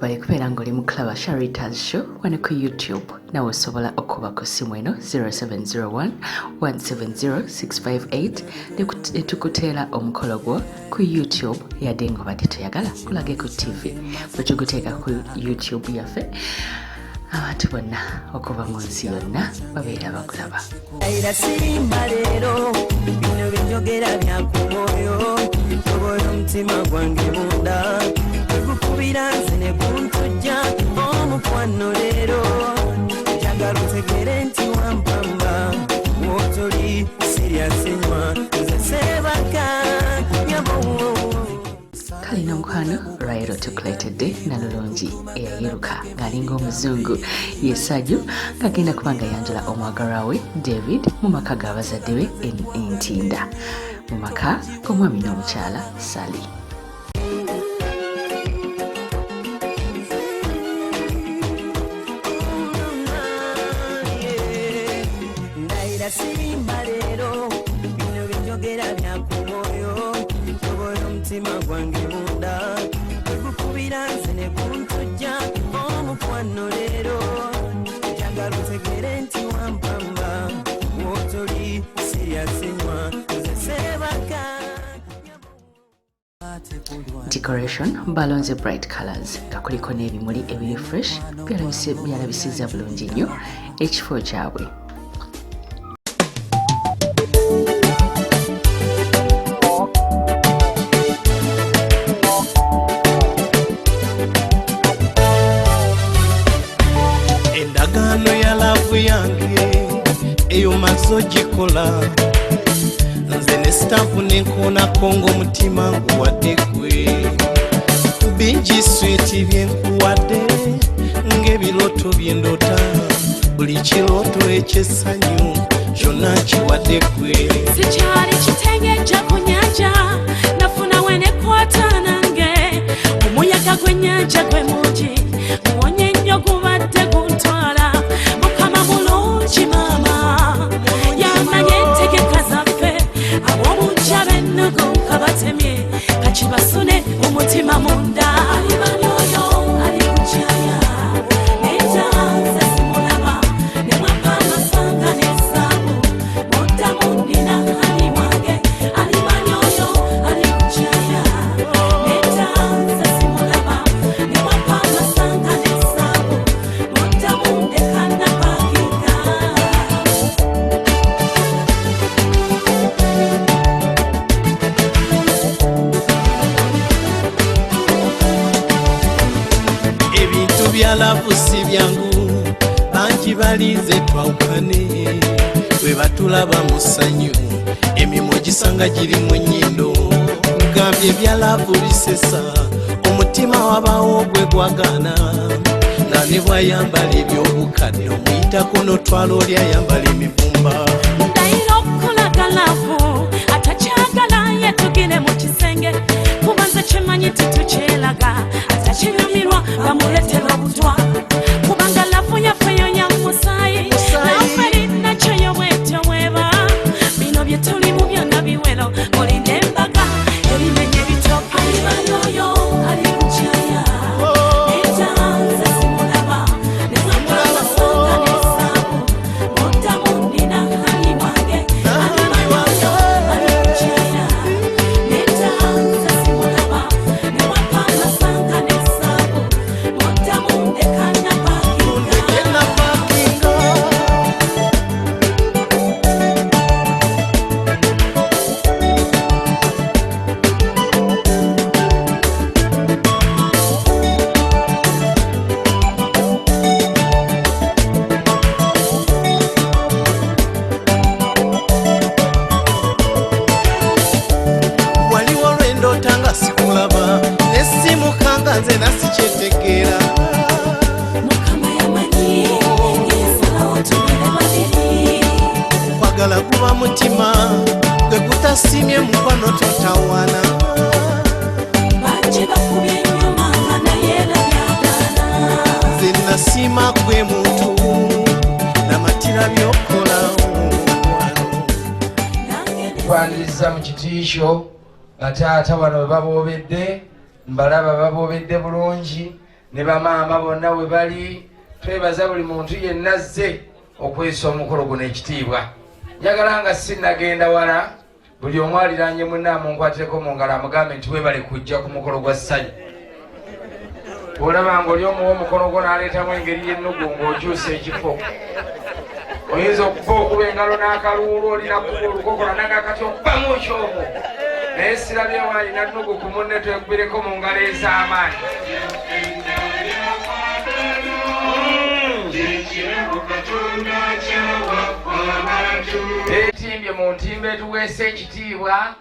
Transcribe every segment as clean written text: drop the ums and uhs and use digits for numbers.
Bali kubeera ng'oli mu kulaba Sharita's Show wano ku YouTube. Nawe osobola okuba ku ssimu eno 0701 170 658 ne tukuteera omukolo gwo ku YouTube yadde ng'obadde toyagala kulage ku TV. Bwe tuguteeka ku YouTube yaffe abantu bonna okuva mu nsi yonna babeera bakulaba. Era sirimba leero bino binjogera bya ku mwoyo tobola omutima gwange munda gukubira nze ne guntujja omukwano leero njagala otegere nti wampamba wotoli siryasenywa nze sebaka nyabo. Kalina mukwano Rairo tukuleetedde nalulungi eyayiruka ng'alinga omuzungu yesaju ng'agenda kubanga yanjula omwagalwa we David mu maka g'abazadde be Ntinda mu maka g'omwami n'omukyala Sally. Ndaira sirimba leero bino binjogera bya ku mwoyo tobola omutima gwange munda gukubira nze ne guntujja omukwano leero njagala otegere nti wampamba wotoli siryasenywa nze sebaka. Decoration balonze bright colors nga kuliko n'ebimuli ebiri fresh byalabisiza bulungi nnyo ekifo kyabwe. Endagaano ya laavu yange eyo mazo gikola nze ne stampu nenkoonako ng'omutima nkuwadde gwe bingi switi byenkuwadde ng'ebiroto byendota buli kirooto ekyessanyu kyonna nkiwadde gwe. Sikyali kitengeja ku nnyanja nafuna we nekwata nange omuyaga gw'ennyanja gwe mungi muwonye nnyo gubadde guntwala mukama mulungi maama yamanye entegeka zaffe ab'omujja b'ennugu kabatemye kakibasune umutima munda. Alibani oyo ali kukyaya nenjanze simulaba ne mwapa amasanga n'essaabu muddamu nnina ali mwange. Alibani oyo ali kukyaya nenjanze simulaba ne mwapa amasanga n'essaabu muddamu ekanapakinga. Ebintu bya laavu si byangu bangi balinze twawukane bwe batulaba mu ssanyu emimwa gisanga girimu ennyindo mugambye ebya laavu bisesa omutima wabaawo gwe gwagaana nga ne bwayambala ebyobukadde omuyitako n'otwala oli ayambala emivumba. Ndayira okukolaga laavu atakyagala yetugire mu kisenge kuba nze kimanyi titukyeraga atakinyumirwa bamuletera obutwa kubanga laavu yaffe yo ya musaayi naffe linakyoyo bwetyo bweba bino bye tulimu byonna biwero mulinde embaga ebimenye bitooka. Alibani oyo ali kukyaya nenjanze simulaba ne mwapa amasanga n'essaabu muddamu nnina ali mwange. Alibani oyo ali kukyaya nenjanze simulaba ne mwapa amasanga n'essaabu muddamu ekanapakinga. Waliwo lwendoota nga sikulaba nesimukanga nze nasikyetegeera Mukama yamanyi yesalawo tubere babiri. kwagala guba mutima gwe gutasimye mukwano totawana Bangi bakubye ennyuma nga naye labyagana. nze nasiima gwe muntu namatira byokola kwaniriza mu kitiisho bataata bano bwe baboobedde mbalaba baboobedde bulungi ne bamaama bonna we bali. Twebaza buli muntu yenna azze okwesa omukolo guno ekitiibwa. Njagala nga sinnagenda wala buli omu aliraanye munne amunkwateko mu ngalo amugambe nti weebale kujja ku mukolo gwa ssanyu. Bw'olaba ng'oli omuwa omukono gwo n'aleetamu engeri y'ennugu ng'okyusa ekifo. Oyinza okuba okuba engalo n'akaluulu olina kuba olukokola nagakati okubamu ekyomo. Naye sirabyewo alina nnugu ku munne twekubireko mu ngalo ez'amaanyi. Etimbye mu ntimba etuweesa ekitiibwa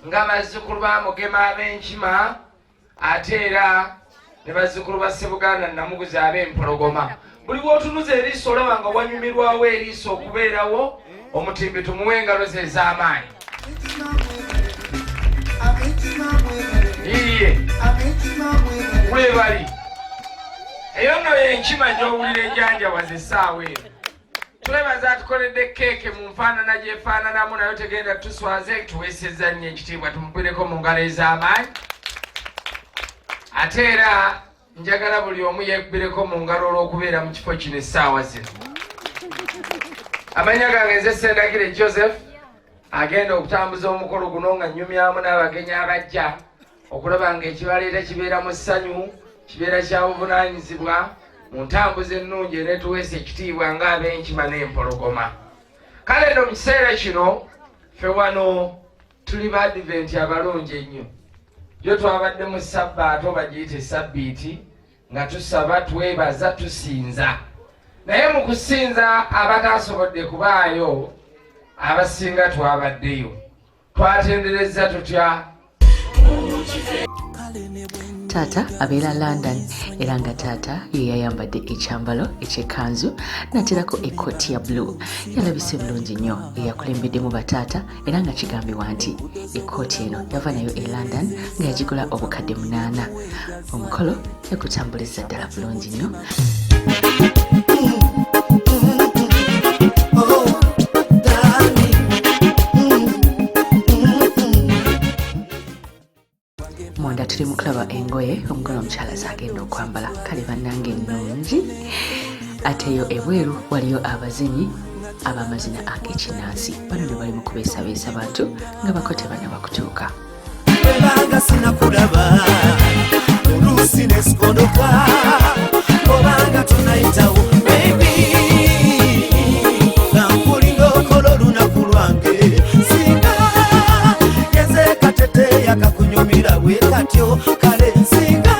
nga bazzukulu ba Mugema ab'Enkima ate era ne bazzukulu ba Ssebuganda Namuguzi ab'Empologoma. Buli bw'otunuza eriiso olaba nga wanyumirwawo eriiso okubeerawo omutimbi tumuwe engalo ze ez'amaanyi. Iye webali eyo nno y'enkima gy'owulira enjanjawaza essaawa eno. Twebaza atukoledde keeke mu nfaanana gyefaananamu nayo tegenda tuswaze tuweesezza nnyo ekitiibwa tumugwireko mu ngalo ez'amaanyi. Ate era njagala buli omu yeekubireko mu ngalo olw'okubeera mu kifo kino essaawa zino. Amanya gange nze Sendagire Joseph agenda okutambuza omukolo guno nga nnyumyamu n'abagenyi abajja okulaba ng'ekibaleeta kibeera mu ssanyu, kibeera kya buvunaanyizibwa mu ntambuza ennungi era etuweesa ekitiibwa ng'ab'Enkima n'Empologoma. Kale nno mu kiseera kino ffe wano tuli ba Adventi abalungi ennyo. Yo twabadde mu Ssabbaati oba giyite Sabbiiti nga tusaba, twebaza, tusinza. Naye mu kusinza abataasobodde kubaayo abasinga twabaddeyo. Twatenderezza tutya. Taata abeera London era nga taata ye yayambadde ekyambalo eky'ekkanzu n'ateerako ekkooti ya blue. Yalabise bulungi nnyo, eyakulembeddemu bataata era nga kigambibwa nti ekkooti eno yava nayo e London nga yagigula obukadde 8. Omukolo yagutambuliza ddala bulungi nnyo. Mwanda tuli mu kulaba engoye omugole omukyala z'agenda okwambala. Kale bannange ennungi. Ate yo ebweru waliyo abazinyi ab'amazina ag'ekinnansi. Bano ne bali mu kubeesabeesa bantu nga bakote bana bakutuuka. Banga sinakulaba oluusi nesikondoka obanga tunayitawo baby nampulinga okola olunaku lwange singa yezekateteya kakunyumira bwe katyo kale nsinga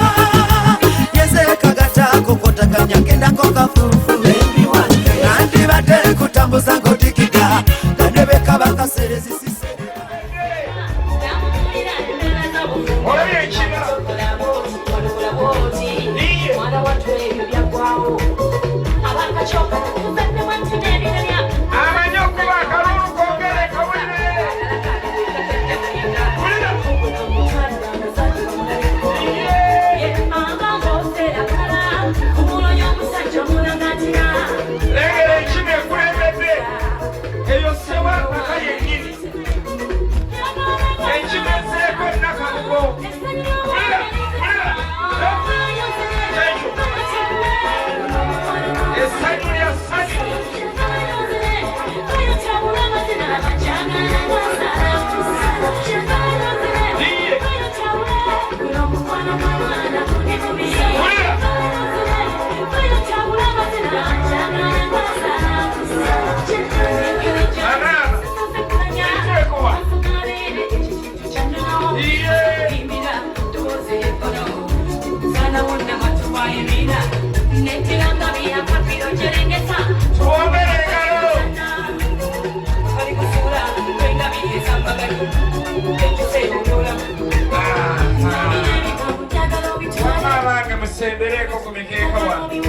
yezekagataako kotaganya gendako kafuufu nandibadde nkutambuza ngotikida nga nebeka bakaserezisise musembereko ku mikeeka wange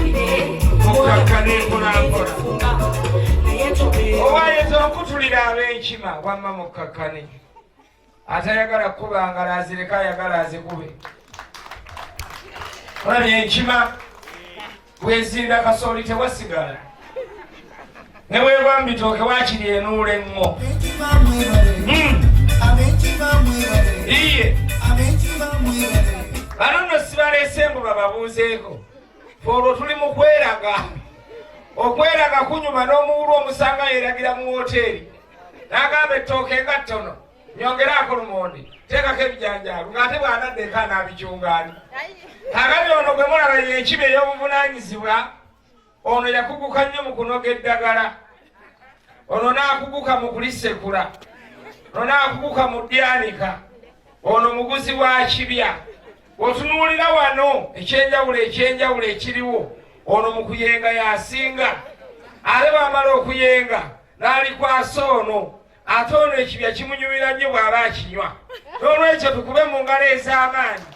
mukakkane mpolampola owayinza okutulira ab'Enkima wamma mukakkane atayagala kukuba ngalo azireka ayagala azikube. Olabye Enkima bwezinda kasooli tewasigala ne weewa mu bitooke waakiri enuula eŋŋo. Iye bano nno si balese mbu bababuuzeeko olwo tuli mu kweraga okweraga kunyuma n'omuwulu omusanga yeeragira mu woteeri n'agamba ettooke nga ttono nyongeraako lumonde teekako ebijanjaalu ng'ate bw'anadde nka n'abikyungaani agati ono gwe mulaba yekibi ey'obuvunaanyizibwa ono yakuguka nnyo mu kunoga eddagala ono n'akuguka mu kulisekula ono n'akuguka mu ddyanika ono muguzi wa kibya otunuulira wano ekyenjawulo ekiriwo ono mu kuyenga yasinga ate bw'amala okuyenga n'alikwasa ono ate ono ekibya kimunyumira nnyo bw'aba akinywa n'olwekyo tukube mu ngalo ez'amaanyi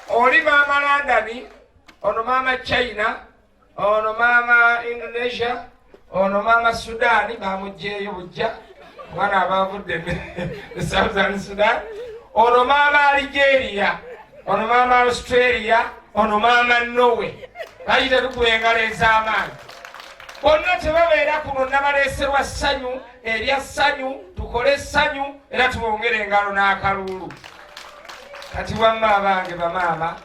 oli maama London ono maama China ono maama Indonesia ono maama Sudan bamugjeeyo bujja mwana abavudde Southern Sudan ono maama Algeria ono maama Australia ono maama Norway bayite tukuba engalo ez'amaanyi bonna tebabeera kuno nabaleeserwa ssanyu erya ssanyu tukole essanyu era tubongere engalo n'akalulu kati wamma abange bamaama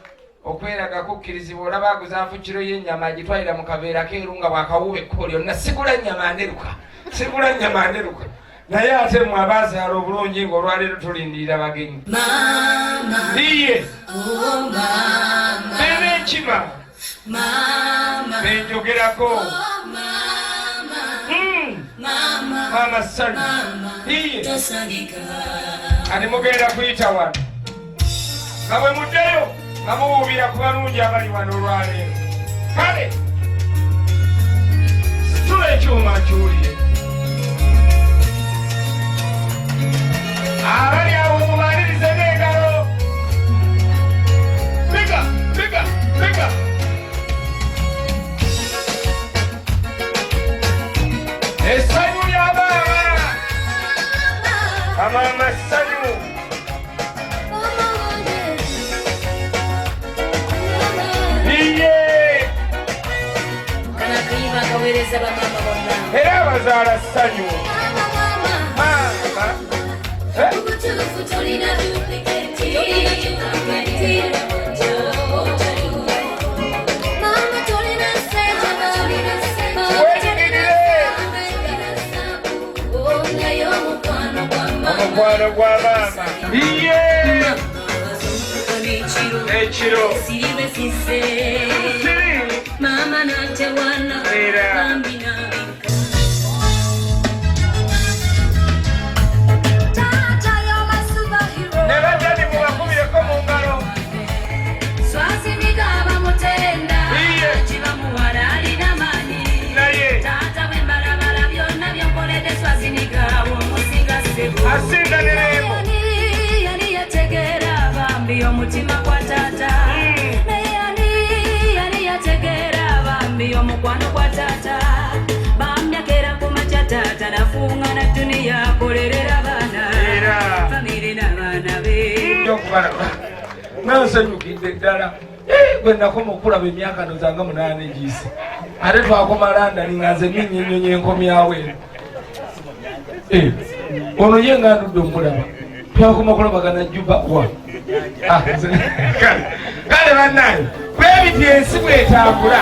okweraga kukkirizibwa olaba aguzaafu kiro y'ennyama agitwalira mu kaveera keeru nga bwakawuba ekkubo lyonna sigula nnyama nderuka naye ate mmwe abaazaala obulungi ng'olwaleero tulindirira bagenyi iye bebe enkima benjogerako maama Sali iye ati mugenda kuyita wano nga bwe muddeyo nga muwuubira ku balungi abali wano olwaleero kale situla ekyuma nkiwulire abali awo mubalirize n'engalo biga essanyu ly'abaana amaama ssanyu era abazaala ssanyu omukwano gwa maama ekiro Mama nate wana bambina Tata you're my superhero nebajani mubakubireko mu ngalo Swasimigaba mutenda Chiba muwala alina mani naye Tata wembalabala byonna byonkoledde swasimigaba omusinga sebo asinga neremo Yani yategeera bambi omutima kwa tata omukwano gwa taata bamyakera ku makya taata nafunga na duniya kolerera baana famire n'abaana be nansanyukidde ddala gwe nakoma okulaba emyaka nozanga 8 giyise ate twakoma London nga nze ninnyonyonya enkomyawo eno ono ye nga ndudde omulaba twakoma kulabagana Juba wa kale bannaye bwebiti ensi bwetambula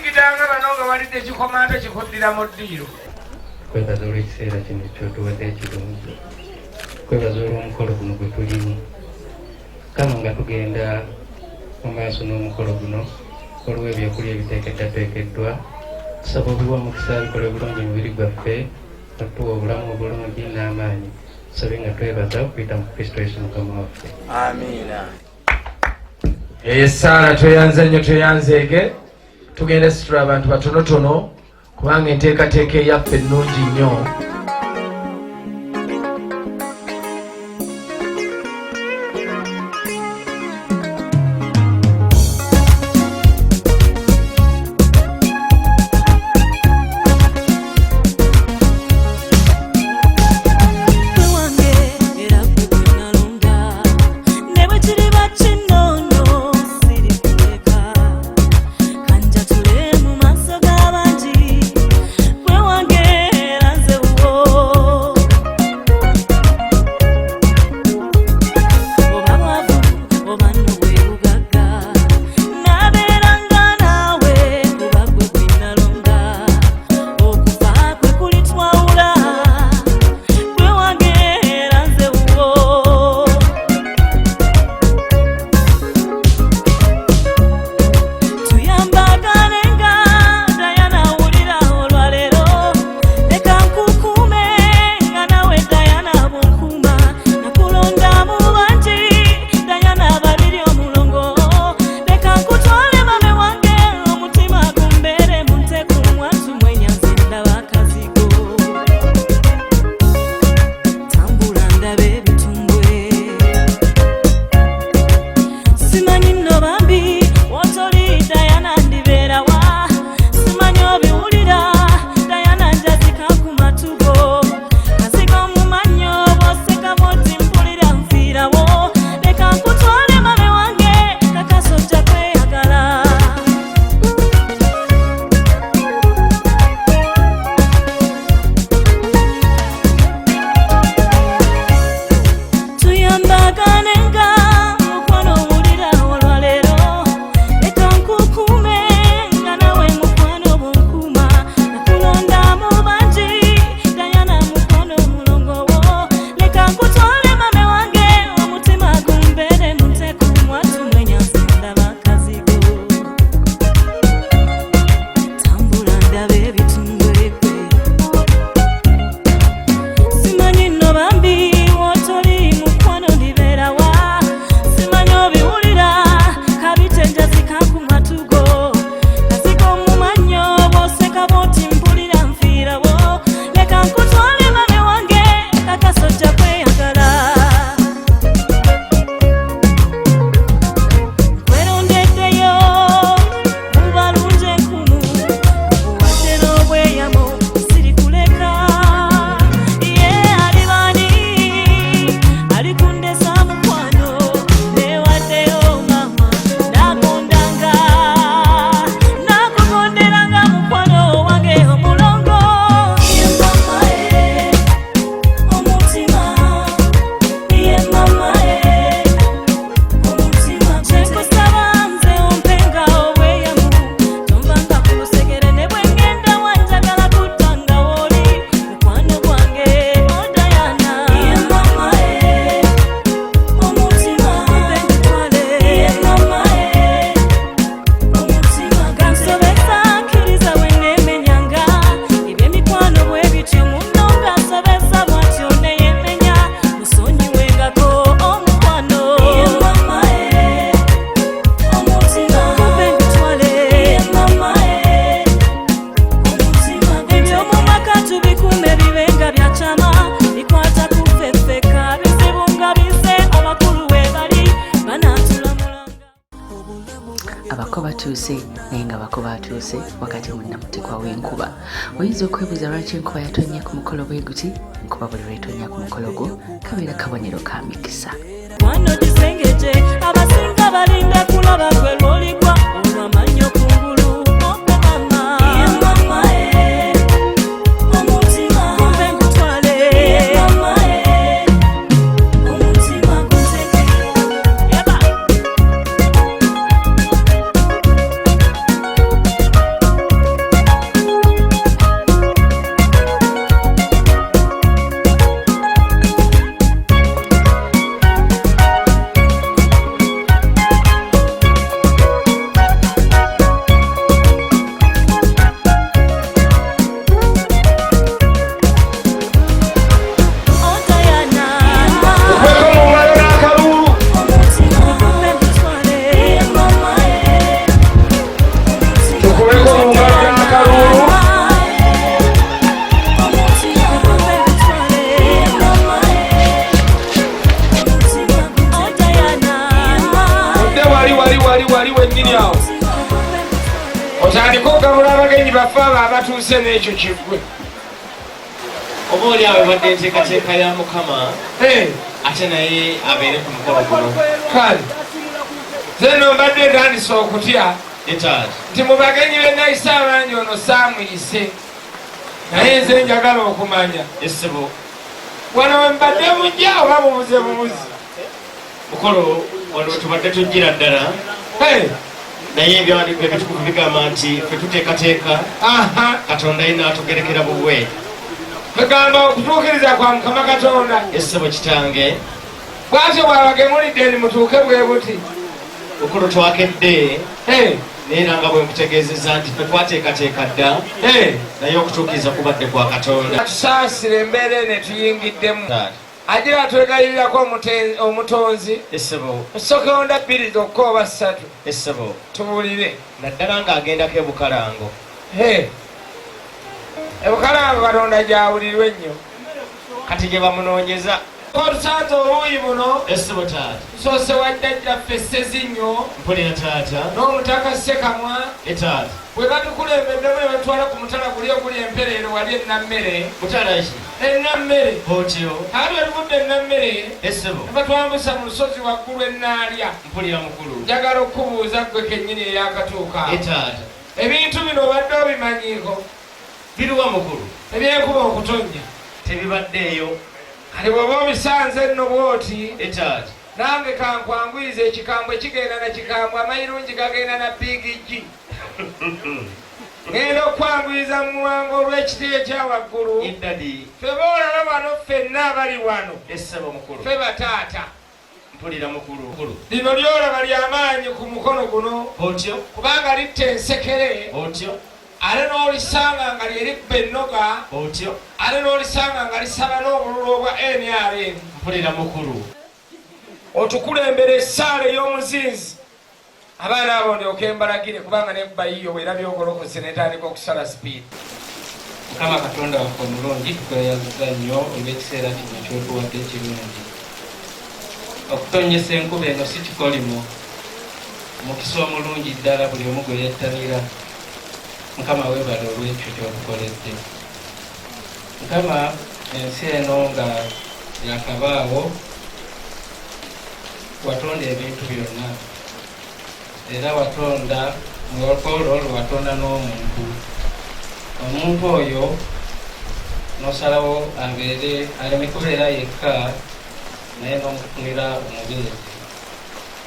Gidanga banonga walidde kikomanda kikuddira mu ddiiro. Kwebaza olw'ekiseera kino kyotuwadde ekirungi. Kwebaza olw'omukolo guno gwe tulimu. Kama nga tugenda mu maaso n'omukolo guno olw'ebyokulya ebiteekeddwateekeddwa tusaba obiwa mukisa bikole bulungi mu mubiri gwaffe atuwa obulamu obulungi n'amaanyi tusabe nga twebaza okuyita mu Kristo Yesu Mukama waffe. Amiina. Esaala tweyanze nnyo tweyanzeege tugenda situla abantu batonotono kubanga enteekateeka eyaffe ennungi nnyo. batuuse naye nga bako batuuse wakati munnamutekwa w'enkuba. Oyinza okwebuuza lwaki enkuba yatonnya ku mukolo bwe guti. Enkuba buli lw'etonnya ku mukolo gwo kabeera kabonero ka mikisa. Wano kisengeje abasinga balinda kulaba gwe lwoligwa olw'amannyo kungulu okubama mama omutima kumbe nkutwale mama omutima guteke yaba baffe abo abatuuse n'ekyo kiggwe oba oli awo ebadde enteekateeka ya mukama ate naye abeere ku mukolo guno kale zeno mbadde ntandise okutya etaati nti mu bagenyi bennayise abangi ono saamuyise naye nze njagala okumanya essebo wano we mbadde mujja oba mubuze bubuzi mukolo wano tubadde tujjira ddala naye ebyawandiiko ebitukuvu bigamba nti ffe tuteekateeka katonda ye n'atugerekera bubwe tugamba okutuukiriza kwa mukama katonda essebo kitange bwatyo bwabagemulidde ni mutuuke bwe buti mukolo twakedde neera nga bwe nkutegeezezza nti ffe twateekateeka dda naye okutuukiriza kubadde kwa katonda tusaasire embeera ne tuyingiddemu agira atwegayirirako omutonzi essebo sekonda 2 zokka oba 3 essebo tuwulire naddala ng'agendako ebukalango ebukalango katonda gyawulirwe ennyo kati gye bamunoonyeza otusanze oluuyi buno essebo taata tusoose waddajjaffe Ssezinnyo mpulira taata n'omutaka Ssekamwa etaata bwe batukulembeddemu ne batwala ku mutala guli oguli empereero wali ennammere mutalaki ennammere otyo ate bwe tuvudde ennammere essebo ne batwambusa mu lusozi waggulu ennaalya mpulira mukulu njagala okubuuza ggwe kennyini eyakatuuka etaata ebintu bino obadde obimanyiiko biruwa mukulu ebyenkuba okutonnya tebibaddeeyo kati bw'oba obisanze nno bw'oti etaata nange kankwanguyiza ekikambwe kigenda na kikambwe amayirungi gagenda na bigigi ngenda okwanguyiza mu muwango olw'ekiti ekyawaggulu iddadi ffe boolaba wano ffenna abali wano essebo mukulu ffe bataata mpulira mukulu lino lyolaba ly'amaanyi ku mukono guno otyo kubanga litta ensekere otyo ate n'olisanga nga lyeribba ennoga otyo ate n'olisanga nga lisaba n'obululu obwa NRM mpulira mukulu otukulembera essaala ey'omuzinzi abaana abo ndyoke mbalagire kubanga nebba yiyo bwera byogolokose netandika okusala sipiidi mukama katonda waffe omulungi tukweyaza nnyo olw'ekiseera kino kyotuwadde ekirungi okutonyesa enkuba eno si kikolimo mukisa omulungi ddala buli omu gwe yettanira mukama weebale olw'ekyo kyotukoledde mukama ensi eno nga yakabaawo watonda ebintu byonna era watonda mwolukolo olwo watonda n'omuntu omuntu oyo nosalawo abeere aleme kubeera yekka naye n'omufunira omubeezi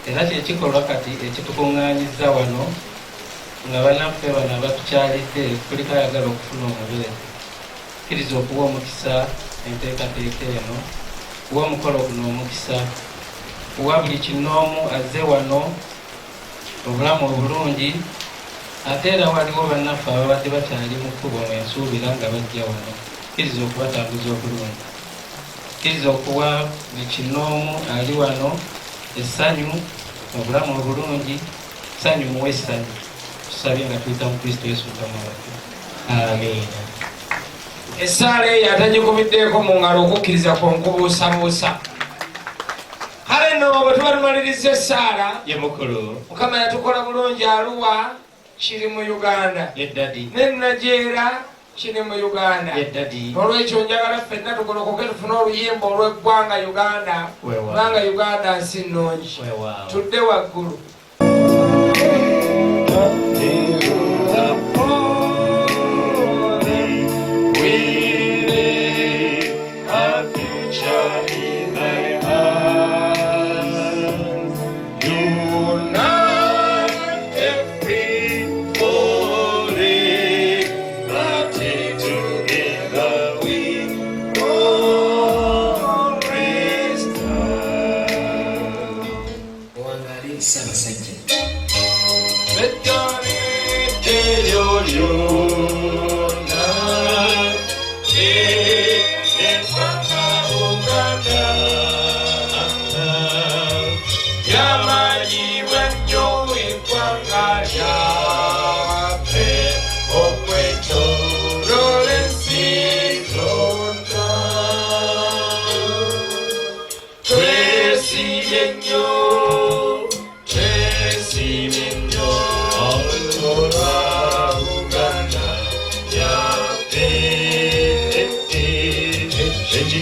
era kyekikolwa kati ekitukuŋŋaanyiza wano nga bannaffe bano abatukyalidde kuliko ayagala okufuna omubeezi kkiriza okuwa omukisa enteekateeka eno kuwa omukolo guno omukisa kuwa buli kinoomu azze wano obulamu obulungi ate era waliwo bannaffe ababadde bakyali mu kkubo mwensuubira nga bajja wano kkiriza okubatambuza obulungi kkiriza okuwa buli kinoomu ali wano essanyu obulamu obulungi ssanyu muwe essanyu tusabye nga tuyita mu Kristo Yesu mukama waffe amiina essaala eyo atagikubiddeeko mu ngalo okukkiriza kwenkubuusabuusa kale nno bwe tuba tumaliriza essaala ye mukulu mukama yatukola bulungi Aluwa kiri mu Uganda yeddadi ne Najeera kiri mu Uganda yeddadi olwekyo njagala ffenna tugolokoke tufune oluyimba olw'eggwanga Uganda kubanga Uganda nsi nnungi tudde waggulu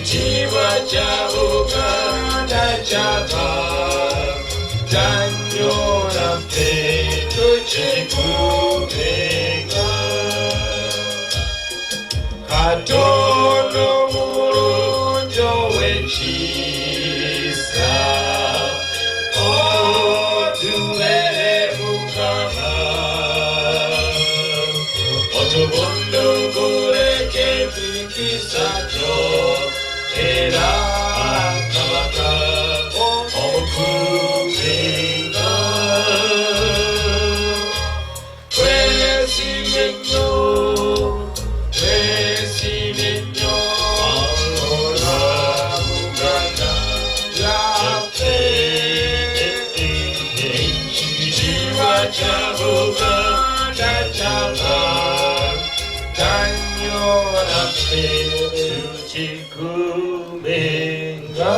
ekitiibwa kya Buganda kyava nnyo naffe tukikuumenga Katonda omulungi ow'ekisa otuwere Mukama otubunduguleko empikisa kyo era kabaka omukuumenga twesiimye nnyo twesiimye nnyo olwa Buganda yaffe ekitiibwa kya Buganda kyava nnyo naffe tukikuumenga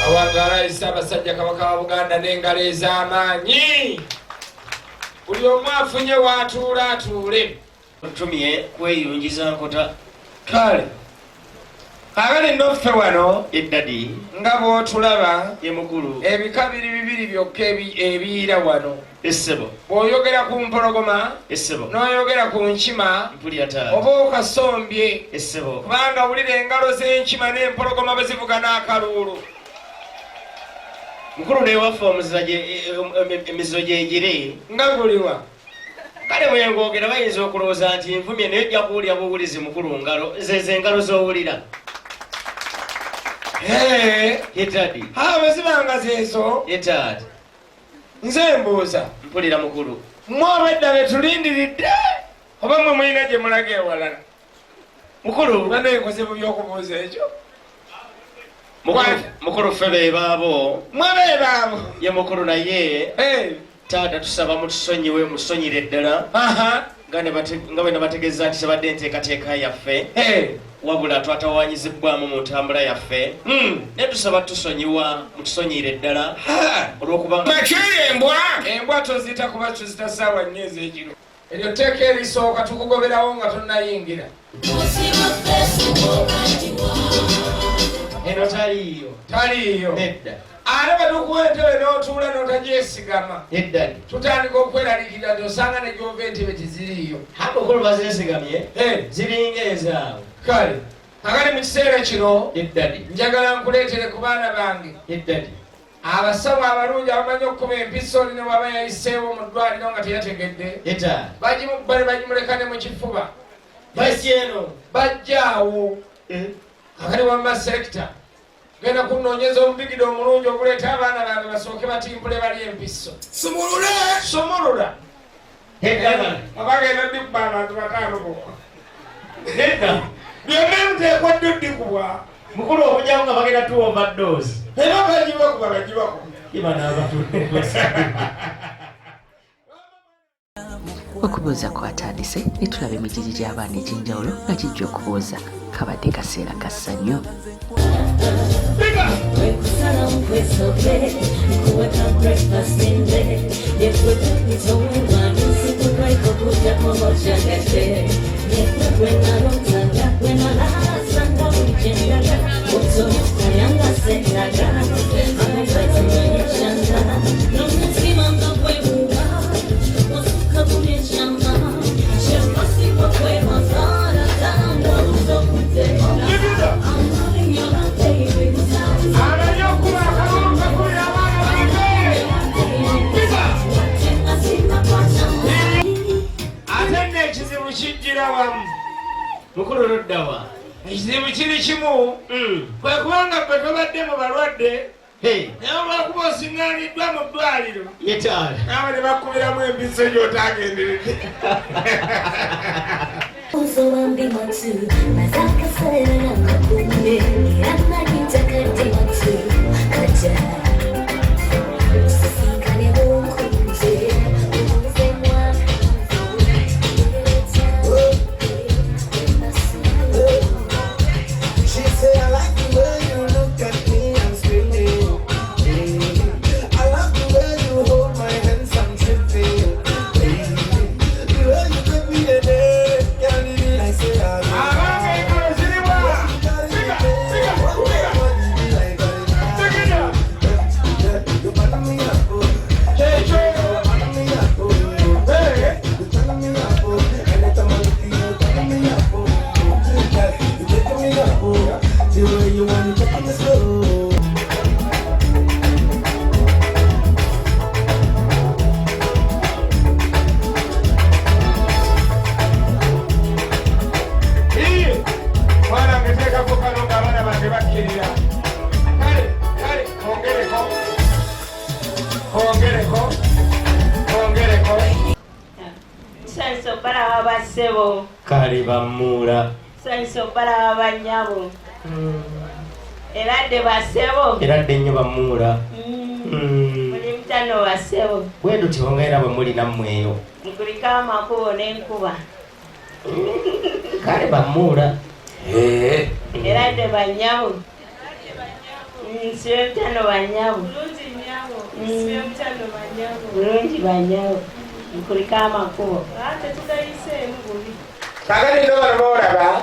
awangala Ssaabasajja Kabaka wa Buganda n'engalo ez'amaanyi buli omu afunye w'atuula atuule Tutumye kweyungiza nkota kale abali nnoffe wano eddadi nga bw'otulaba ye mukulu ebika bibiri byokka ebiyiira wano essebo bw'oyogera ku mpologoma essebo n'oyogera ku nkima mpulira taata oba okasombye essebo kubanga wulira engalo z'enkima n'empologoma bwe zivuga n'akaluulu mukulu newaffe emizizo gyegire nga guliwa kale bwe ngogera bayinza okulowooza nti nvumye naye ojja kuwulira buwulizi mukulu ngalo zezo engalo z'owulira yetadi bwe zibanga zeezo yetaata nze mbuuza mpulira mukulu mwabadda be tulindiridde oba mwe mulina gye mulaga ewalala mukulu baneekoze mu by'okubuuza ekyo mukulu ffe be baabo mwabeebaabo ye mukulu naye taata tusaba mutusonyiwe musonyire ddala nga bwe nabategeeza nti tebadde enteekateeka yaffe wabula twatawanyizibwamu mu ntambula yaffe naye tusaba tusonyiwa mutusonyire ddala olw'okubanga embwa tozita kuba tuzita ssaawa nnyo ez'ekiro eryo tteeka erisooka tukugoberawo nga tonnayingira eno taliiyo nedda ate bwe tukuwa entebe n'otuula n'otagyesigama eddali tutandika okweraliikirira nti osanga ne gyova entebe teziriiyo abakulu baziresigamye ziringa ezaawe kale akati mu kiseera kino eddali njagala nkuleetere ku baana bange eddali abasawo abalungi abamanyi okukuba empisooli ne bwaba yayiseewo mu ddwaliro nga teyategedde bagimubbale bagimuleka ne mu kifuba bajjaawo akati wamba sekita genda kunoonyeza omubigide omulungi oguleeta abaana bange basooke batimpule bali empiso somulula abagenda dikuba abantu bataano bokka byonna muteekwadde oddikubwa mukulu okujjawo nga bagenda tuwomba ddoozi era bagibakuba bagibakuba kiba n'abatulebwa okubuuza kwatandise ne tulaba emigiri gy'abaana egy'enjawulo nga kijja okubuuza kabadde kaseera ka ssanyu mukulu loddawa ekizibu kiri kimu kwe kubanga bwe tobadde mu balwadde naye olwakuba osiŋŋaaniddwa mu ddwaliro yetaala naawe ne bakubiramu empiso gy'otaagenderedde Uzowambi watu nazaka sana na makumbe Irana kitakati watu kaja Usisikane hukunze Uze mwana She said, I like the way you look at me and screaming. I love the way you hold my hands and tripping. The way you give me a day, can't even like say I love you. Saiso para basebo. Kale bamula. Saiso para banyabo. Eradde basebo. Eradde nnyo bamula. Muli mutano basebo. Bwe tutyo ng'era bwe muli nammweyo. Nkulika amakubo n'enkuba. Kale bamula. Eradde banyabo. Nsibe mutano banyabo. Bulungi banyabo. Nkulika amakubo. Kakati ndo bano boolaba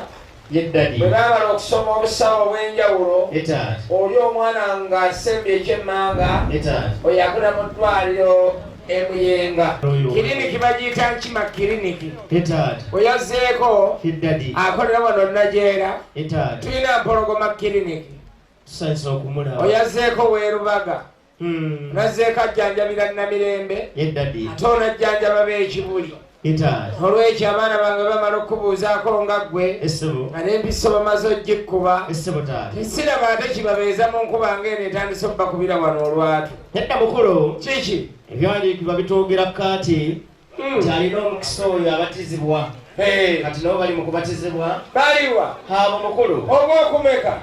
Yeddadi. bwe baamala okusoma obusawo obw'enjawulo Etaati. oli omwana ng'asembye ekyemmanga Etaati. oyo akula mu ddwaliro emuyenga kiriniki bagiyita nkima kiriniki Etaati. oyazzeeko Yeddadi. akolera wano najeera Etaati. tulina mpologoma kiriniki Tusanyusa okumulaba. oyazzeeko weerubaga nazzeeko ajjanjabira namirembe Yeddadi. ate onajjanjaba b'ekibuli Etaati. olwekyo abaana bange bamala okubuuzaako nga ggwe Essebo. nga n'empiso bamaze ogikkuba Essebo taati. kisiraba ate kibabeeza mu nkuba ng'eno etandise okubakubira wano olwatu Nedda mukulu. kiki Ebyandiikibwa bitwogera kaati nti alina omukisa oyo abatizibwa. Kati nabo bali mu kubatizibwa. baliwa Abo mukulu. ogwokumeka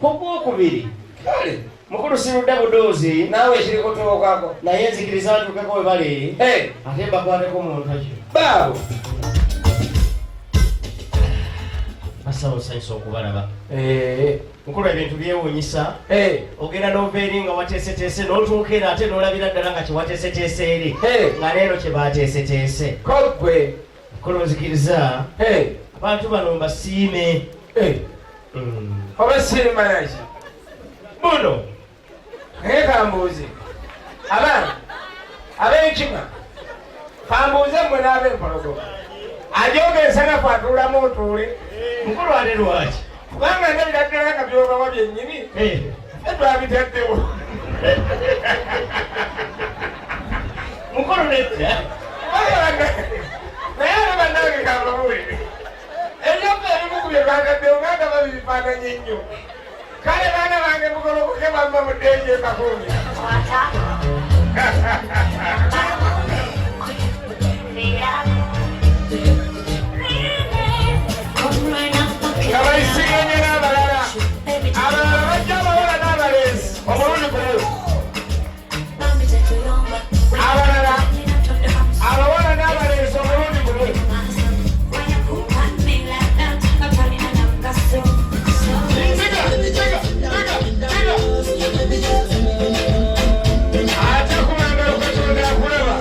Ogwokubiri. kale Mukulu sirudde budoozi. naawe ekiri kutuukako Naye nzikiriza ntuukeko we bali. Ate mbakwateko mu ntoki. baabo Basawo nsanyusa okubalaba. Mukulu ebintu byewuunyisa. Ogenda n'obeeri nga wateeseteese n'otuuka era ate n'olabira ddala nga kyewateeseteese eri. Nga leero kye baateeseteese. koggwe Mukulu nzikiriza. Abantu bano mbasiime. oba sirimanaki Buno. naye kambuuze abaana ab'enkima kambuuze mmwe n'ab'empologoma ajooga ensanafu atuulamu otuule Mukulu ate lwaki? kubanga ndabira ddala nga byobawa byennyini twabitaddewo Mukulu nedda. naye ate bannange kambabuulire ebyoka ebimu ku bye bagaddewo nganga babifaananye nnyo kale baana bange mugolokoke bamma muddenje ekakuumi nga bayisiganye n'abalala abalala bajja abawola n'abalenzi omulundi gumu abalala abawola n'abalenzi omulundi gumu ate kumangalo katonda akulaba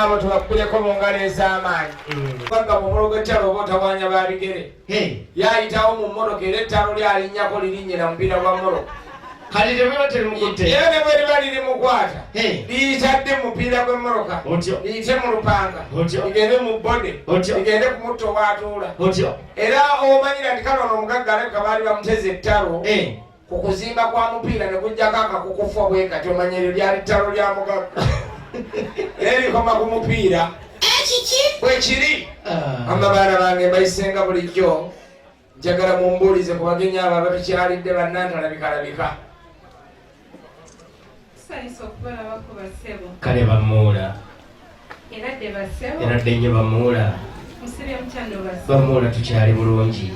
abo tubakubireko mu ngalo ez'amaanyi bagga mu mulogo ettalo oba otawanya babigere yayitawo mu mmotoka era ettalo lyalinnyako lirinnyira mupiira gwa mmologo kali temuba terimukutte era ne bwe liba lirimukwata liyitadde mu mupiira gw'emmoloka liyite mu lupanga ligende mu bode ligende ku mutta owaatuula era omanyira nti kale ono omugagga alabika baali bamuteze ettalo ku kuzimba kwa mupiira ne gujjako akakukufa bwe kati omanya eryo lyali ttalo lya mugagga erikoma ku mupiira bwe kiri amabaana bange mbayisenga bulijjo njagala mumbuulize ku bagenyi abo abatukyalidde bannantalabika kale bamuula era era ddennyo bamuula bamuula tukyali bulungi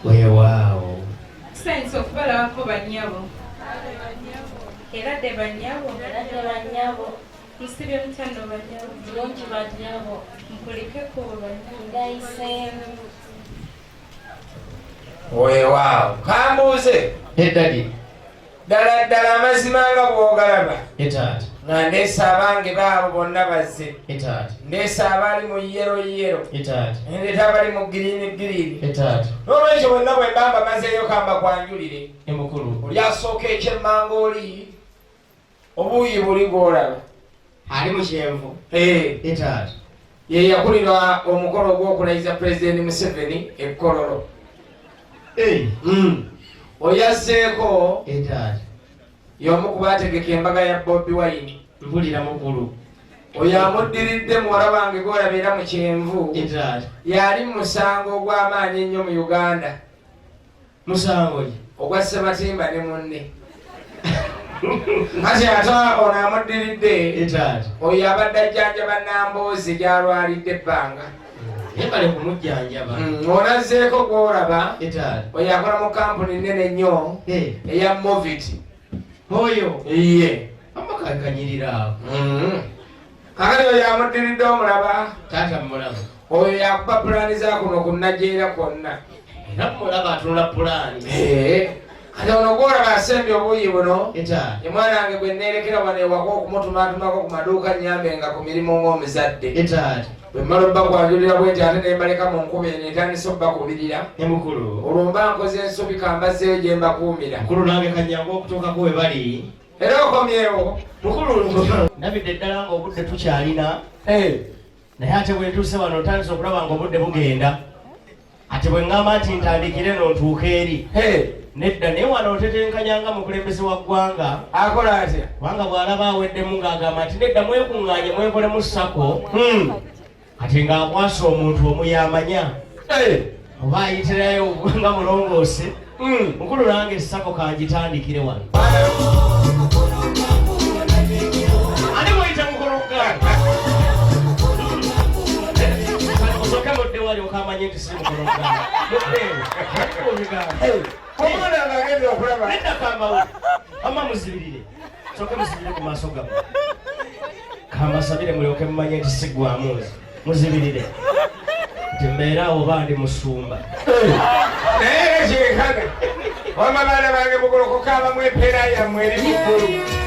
weewaawo tusanyusa okubalabako bannyabo era dde bannyabo musibye mukyano bannyabo bulungi bannyabo mukulikeko bannyabo weewaawo kambuuze eddadi ddala ddala amazima nga bw'ogalaba etaata nga ndeesa abange baabo bonna bazze etaata ndeesa abali mu yero etaata ndeeta abali mu giriini etaata n'olwekyo bonna bwe mbamba mazeeyo kamba kwanjulire emukulu oli asooka ekyemmanga oli obuuyi buli gw'olaba ali mu kyenvu etaata ye yakulira omukolo gw'okulayiza pulezidenti Museveni ekkololo oyazzeeko etaata y'omu ku baategeka embaga ya Bobi Wine mpulira mukulu oyo amuddiridde muwala wange gw'olabeera mu kyenvu etaata yali mu musango ogw'amaanyi ennyo mu Uganda musango ki ogwa Ssematimba ne munne kati ate ono amuddiridde etaata oyo abadde ajjanjaba Namboozi gy'alwalidde ebbanga yebale kumujjanjaba onazzeeko gw'olaba etaata oyo akola mu kampuni nnene nnyo eya Movit oyo iye amakakanyirira awo kakati oyo amuddiridde omulaba taata mulaba oyo yakuba pulaani za kuno ku Najeera kwonna era mulaba atunula pulaani kati ono gw'olaba asembye obuuyi buno etaata emwana wange gwe neerekera wano ewaka okumutumaatumako ku maduuka nyambe nga ku mirimu ng'omuzadde etaata bwe mmala obba kwanjulira bwe nti ate ne mbaleka mu nkuba eno etandise obbakubirira emukulu olwo mba nkoze ensobi kambazzeeyo gye mbakuumira mukulu nange kanyangu okutuukako we bali era okomyewo mukulu ndabidde ddala nga obudde tukyalina naye ate bwe ntuuse wano otandise okulaba nga obudde bugenda ate bwe ŋŋamba nti ntandikire n'ontuuka eri nedda naye wano otetenkanyanga mukulembeze wa ggwanga akola atya kubanga bw'alaba aweddemu ng'agamba nti nedda mwekuŋŋaanye mwekolemu ssako ate ng'akwasa omuntu omuyamanya oba ayitirayo nga mulongoose mukulu nange essako kanjitandikire wano ani mwayita mukologga osoke mudde wali okamanye nti si mukologga omwana nga agende okulaba nedda kambawo ama muzibirire soke muzibirire ku maaso gamu kambasabire mulyoke mumanye nti sigwamuzi muzibirire nti mbeeraawo oba ndi musumba naye era kyekana wama baana bange mugolokoka abamu empeera yammwe eri muggulu